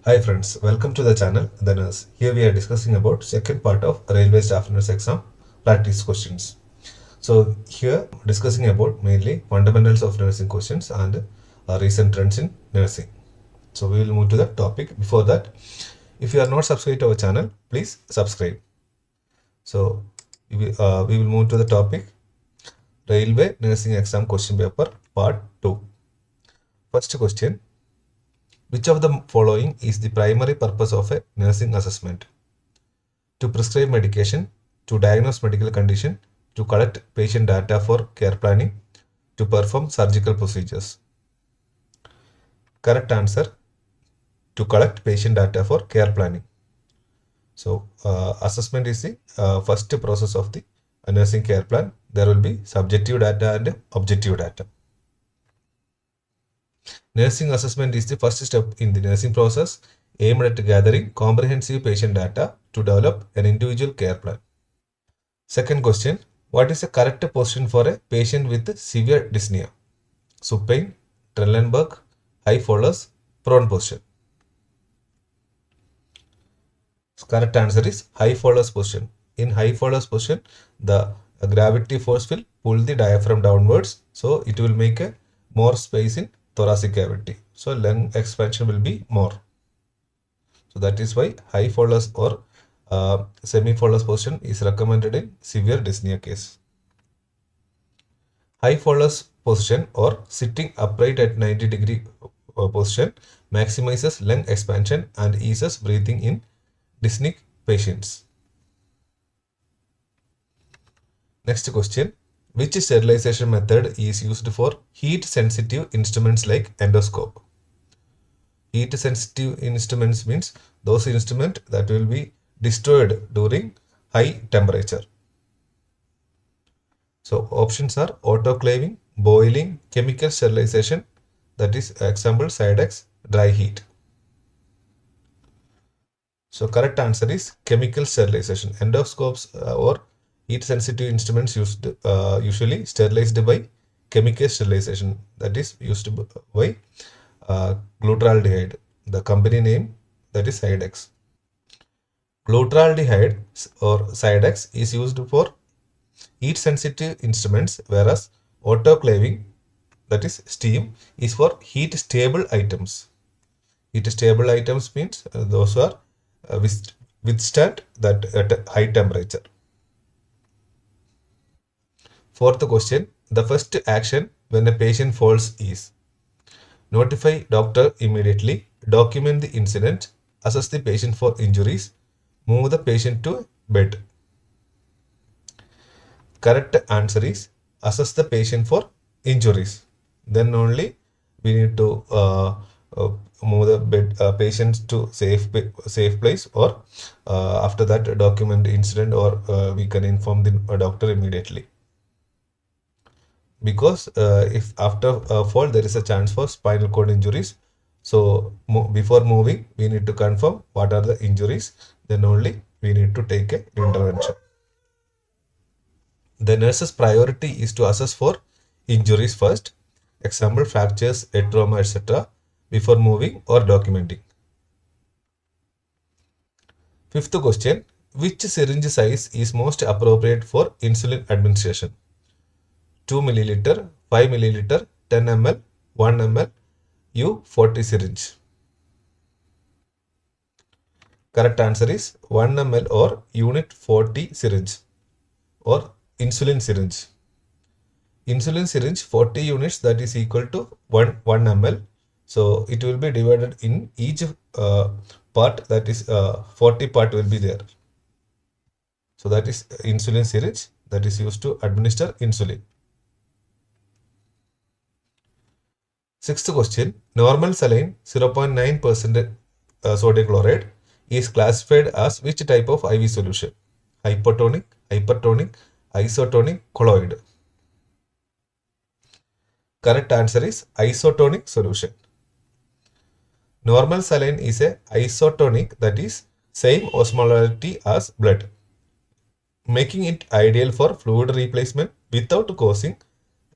Hi friends, welcome to the channel The Nurse. Here we are discussing about second part of Railway Staff Nurse exam practice questions. So here discussing about mainly fundamentals of nursing questions and recent trends in nursing. So we will move to the topic. Before that, if you are not subscribed to our channel, please subscribe. So we will move to the topic Railway Nursing Exam Question Paper Part 2. First question. Which of the following is the primary purpose of a nursing assessment? To prescribe medication, to diagnose medical condition, to collect patient data for care planning, to perform surgical procedures. Correct answer, to collect patient data for care planning. So assessment is the first process of the nursing care plan. There will be subjective data and objective data. Nursing assessment is the first step in the nursing process aimed at gathering comprehensive patient data to develop an individual care plan. Second question, what is the correct position for a patient with severe dyspnea? Supine, Trendelenburg, high fallers, prone position. Correct answer is high fallers position. In high fallers position, the gravity force will pull the diaphragm downwards, so it will make a more space in thoracic cavity. So lung expansion will be more. So that is why high fallers or semi-fallers position is recommended in severe dyspnea case. High fallers position or sitting upright at 90-degree position maximizes lung expansion and eases breathing in dyspneic patients. Next question. Which sterilization method is used for heat sensitive instruments like endoscope? Heat sensitive instruments means those instruments that will be destroyed during high temperature. So options are autoclaving, boiling, chemical sterilization, that is example Sidex, dry heat. So correct answer is chemical sterilization. Endoscopes or heat sensitive instruments used usually sterilized by chemical sterilization, that is used by glutaraldehyde. The company name, that is Sidex. Glutaraldehyde or Sidex is used for heat sensitive instruments, whereas autoclaving, that is steam, is for heat stable items. Heat stable items means those who are withstand that at high temperature. Fourth question, the first action when a patient falls is notify doctor immediately, document the incident, assess the patient for injuries, move the patient to bed. Correct answer is assess the patient for injuries. Then only we need to move the patients to safe place, or after that document the incident, or we can inform the doctor immediately. Because if after fall there is a chance for spinal cord injuries, so before moving we need to confirm what are the injuries, then only we need to take an intervention. The nurse's priority is to assess for injuries first, example fractures, head trauma, etc., before moving or documenting. Fifth question, which syringe size is most appropriate for insulin administration? 2 milliliter, 5 milliliter, 10 ml, 1 ml, U40 syringe. Correct answer is 1 ml or unit 40 syringe or insulin syringe. Insulin syringe 40 units, that is equal to 1 ml. So it will be divided in each part, that is 40 part will be there. So that is insulin syringe that is used to administer insulin. Sixth question, normal saline 0.9% sodium chloride is classified as which type of IV solution? Hypotonic, hypertonic, isotonic, colloid. Correct answer is isotonic solution. Normal saline is a isotonic, that is same osmolarity as blood, making it ideal for fluid replacement without causing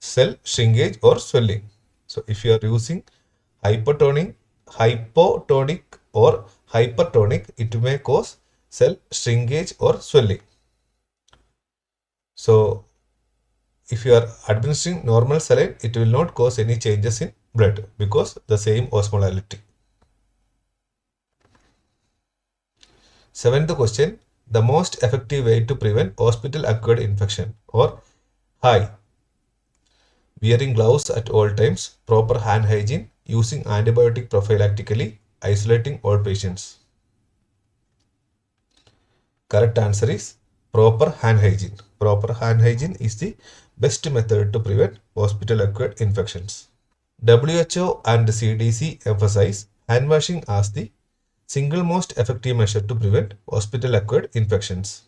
cell shrinkage or swelling. So if you are using hypotonic or hypertonic, it may cause cell shrinkage or swelling. So if you are administering normal saline, it will not cause any changes in blood because the same osmolality. Seventh question, the most effective way to prevent hospital acquired infection or HAI. Wearing gloves at all times, proper hand hygiene, using antibiotic prophylactically, isolating all patients. Correct answer is proper hand hygiene. Proper hand hygiene is the best method to prevent hospital acquired infections. WHO and CDC emphasize hand washing as the single most effective measure to prevent hospital acquired infections.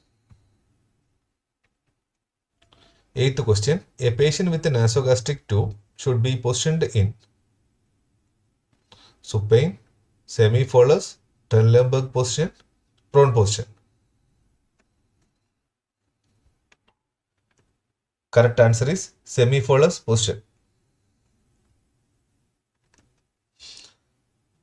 Eighth question, a patient with a nasogastric tube should be positioned in supine, semi-Fowler's, Trendelenburg position, prone position. Correct answer is semi-Fowler's position.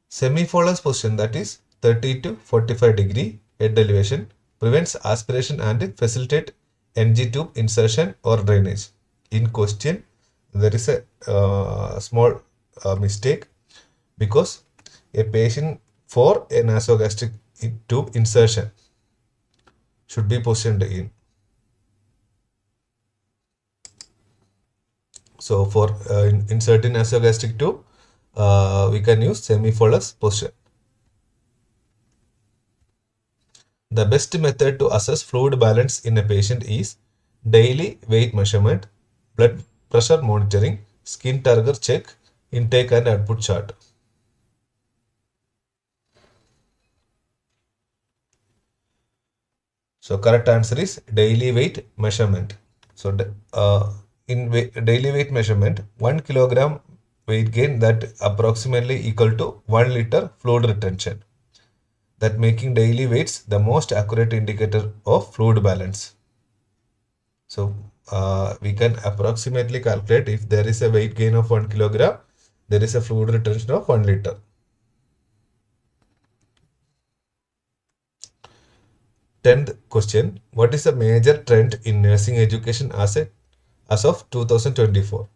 Semi-Fowler's position, that is 30 to 45 degree head elevation, prevents aspiration and facilitate NG tube insertion or drainage. In question, there is a small mistake because a patient for a nasogastric tube insertion should be positioned in. So for inserting nasogastric tube, we can use semi-Fowler's position. The best method to assess fluid balance in a patient is daily weight measurement, blood pressure monitoring, skin turgor check, intake and output chart. So correct answer is daily weight measurement. So daily weight measurement, 1 kilogram weight gain, that approximately equal to 1 liter fluid retention. That making daily weights the most accurate indicator of fluid balance. So we can approximately calculate if there is a weight gain of 1 kilogram, there is a fluid retention of 1 liter. 10th question, what is a major trend in nursing education as of 2024?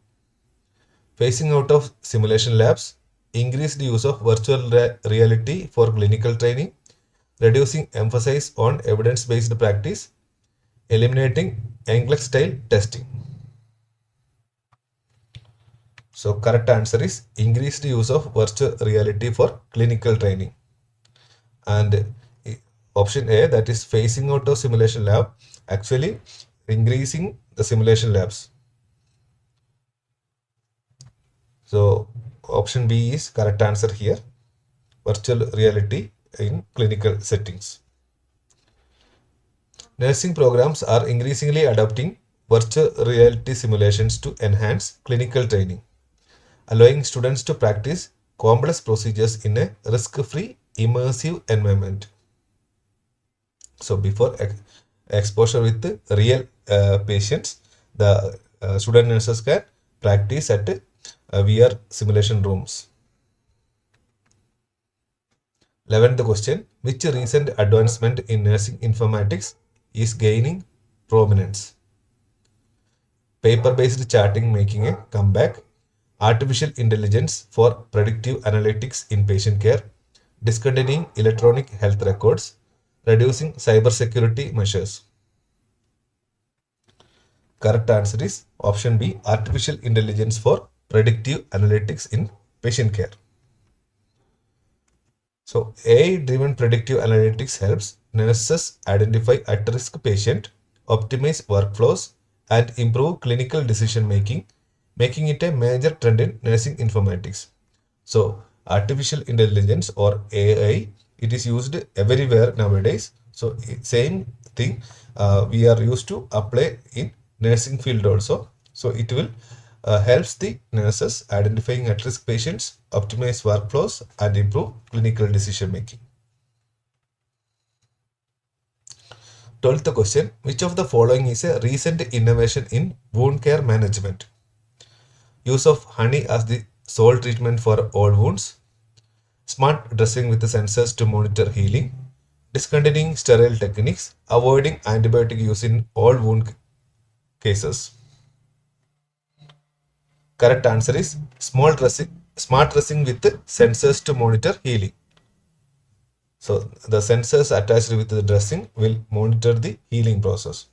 Phasing out of simulation labs, increased use of virtual reality for clinical training, reducing emphasis on evidence-based practice, eliminating NCLEX style testing. So correct answer is increased use of virtual reality for clinical training. And option A, that is phasing out of simulation lab, actually increasing the simulation labs. So option B is correct answer here, virtual reality in clinical settings. Nursing programs are increasingly adopting virtual reality simulations to enhance clinical training, allowing students to practice complex procedures in a risk-free, immersive environment. So before exposure with the real patients, the student nurses can practice at VR simulation rooms. 11th question, which recent advancement in nursing informatics is gaining prominence? Paper-based charting making a comeback, artificial intelligence for predictive analytics in patient care, discontinuing electronic health records, reducing cybersecurity measures. Correct answer is option B, artificial intelligence for predictive analytics in patient care. So AI-driven predictive analytics helps nurses identify at-risk patient, optimize workflows, and improve clinical decision making, making it a major trend in nursing informatics. So artificial intelligence or AI, it is used everywhere nowadays. So same thing we are used to apply in nursing field also. So it will helps the nurses identifying at-risk patients, optimize workflows, and improve clinical decision making. 12th question, which of the following is a recent innovation in wound care management? Use of honey as the sole treatment for all wounds, smart dressing with sensors to monitor healing, discontinuing sterile techniques, avoiding antibiotic use in all wound cases. Correct answer is smart dressing with sensors to monitor healing. So the sensors attached with the dressing will monitor the healing process.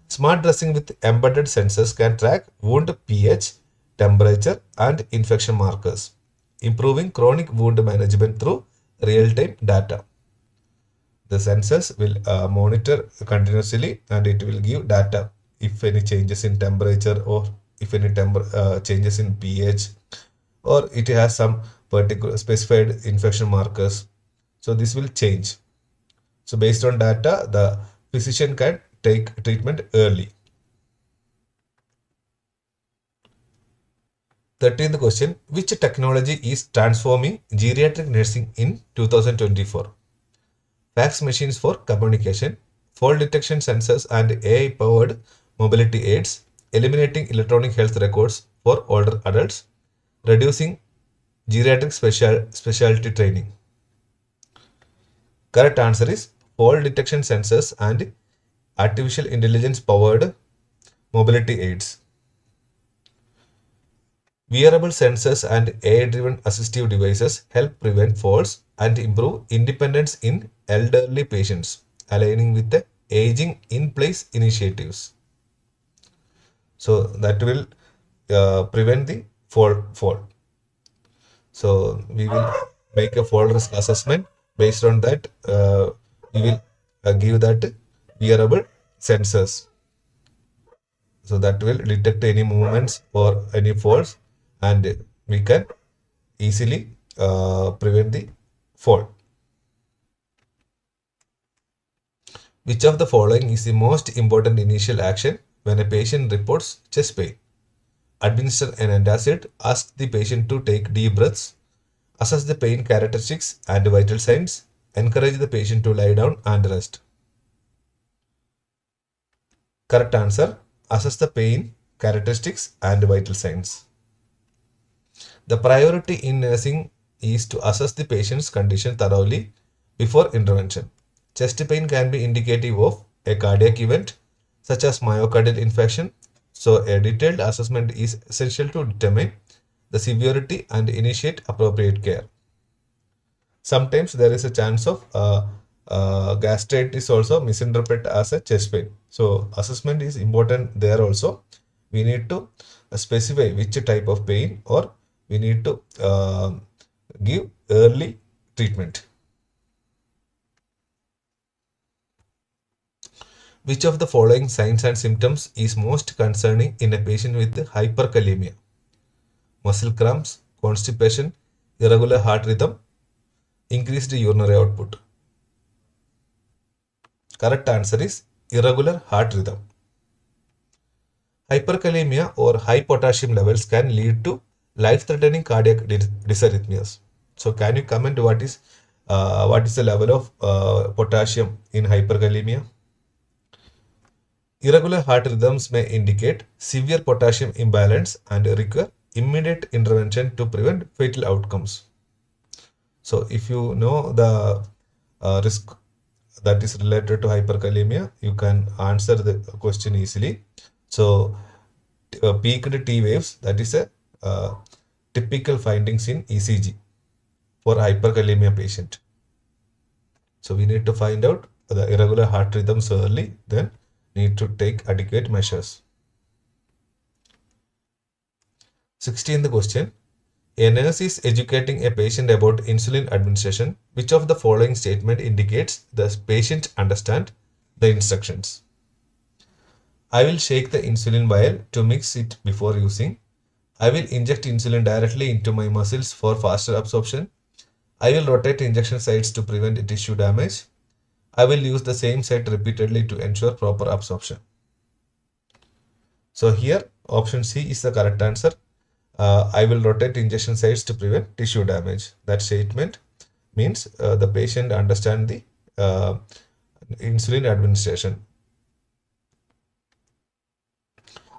Smart dressing with embedded sensors can track wound pH, temperature, and infection markers, improving chronic wound management through real-time data. The sensors will monitor continuously and it will give data if any changes in temperature or if any changes in pH or it has some particular specified infection markers. So this will change. So based on data, the physician can take treatment early. 13th question. Which technology is transforming geriatric nursing in 2024? Fax machines for communication, fall detection sensors and AI-powered mobility aids, eliminating electronic health records for older adults, reducing geriatric specialty training. Correct answer is fall detection sensors and artificial intelligence powered mobility aids. Wearable sensors and AI-driven assistive devices help prevent falls and improve independence in elderly patients, aligning with the aging in place initiatives. So that will prevent the fall. So we will make a fall risk assessment. Based on that, we will give that wearable sensors. So that will detect any movements or any falls, and we can easily prevent the fall. Which of the following is the most important initial action when a patient reports chest pain? Administer an antacid, ask the patient to take deep breaths, assess the pain characteristics and vital signs, encourage the patient to lie down and rest. Correct answer, assess the pain characteristics and vital signs. The priority in nursing is to assess the patient's condition thoroughly before intervention. Chest pain can be indicative of a cardiac event such as myocardial infarction, so a detailed assessment is essential to determine the severity and initiate appropriate care. Sometimes there is a chance of gastritis also misinterpreted as a chest pain. So assessment is important there also. We need to specify which type of pain or we need to give early treatment. Which of the following signs and symptoms is most concerning in a patient with hyperkalemia? Muscle cramps, constipation, irregular heart rhythm, increased urinary output. Correct answer is irregular heart rhythm. Hyperkalemia or high potassium levels can lead to life-threatening cardiac dysarrhythmias. So, can you comment what is the level of potassium in hyperkalemia? Irregular heart rhythms may indicate severe potassium imbalance and require immediate intervention to prevent fatal outcomes. So, if you know the risk that is related to hyperkalemia, you can answer the question easily. So, peaked T waves, that is a typical findings in ECG for hyperkalemia patient. So, we need to find out the irregular heart rhythms early, then need to take adequate measures. 16th question. A nurse is educating a patient about insulin administration. Which of the following statement indicates the patient understand the instructions? I will shake the insulin vial to mix it before using. I will inject insulin directly into my muscles for faster absorption. I will rotate injection sites to prevent tissue damage. I will use the same site repeatedly to ensure proper absorption. So here option C is the correct answer. I will rotate injection sites to prevent tissue damage. That statement means the patient understand the insulin administration.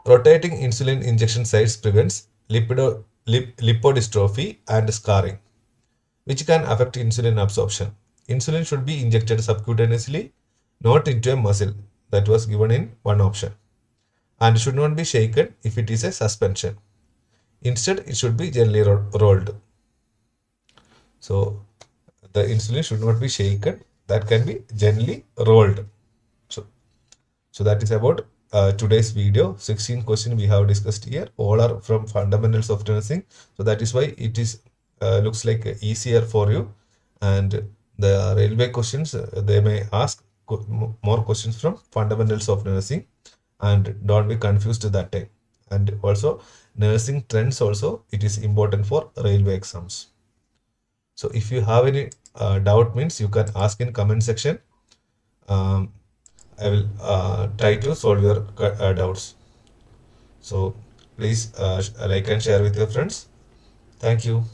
Rotating insulin injection sites prevents lipodystrophy and scarring. which can affect insulin absorption. Insulin should be injected subcutaneously, not into a muscle. That was given in one option. And should not be shaken if it is a suspension. Instead, it should be gently rolled. So the insulin should not be shaken. That can be gently rolled. So, so that is about today's video. 16 questions we have discussed here. All are from fundamentals of nursing. So that is why it is looks like easier for you. And the railway questions, they may ask more questions from fundamentals of nursing, and don't be confused that time. And also nursing trends also, it is important for railway exams. So if you have any doubt, means you can ask in comment section. um, I will try to solve your doubts. So please like and share with your friends. Thank you.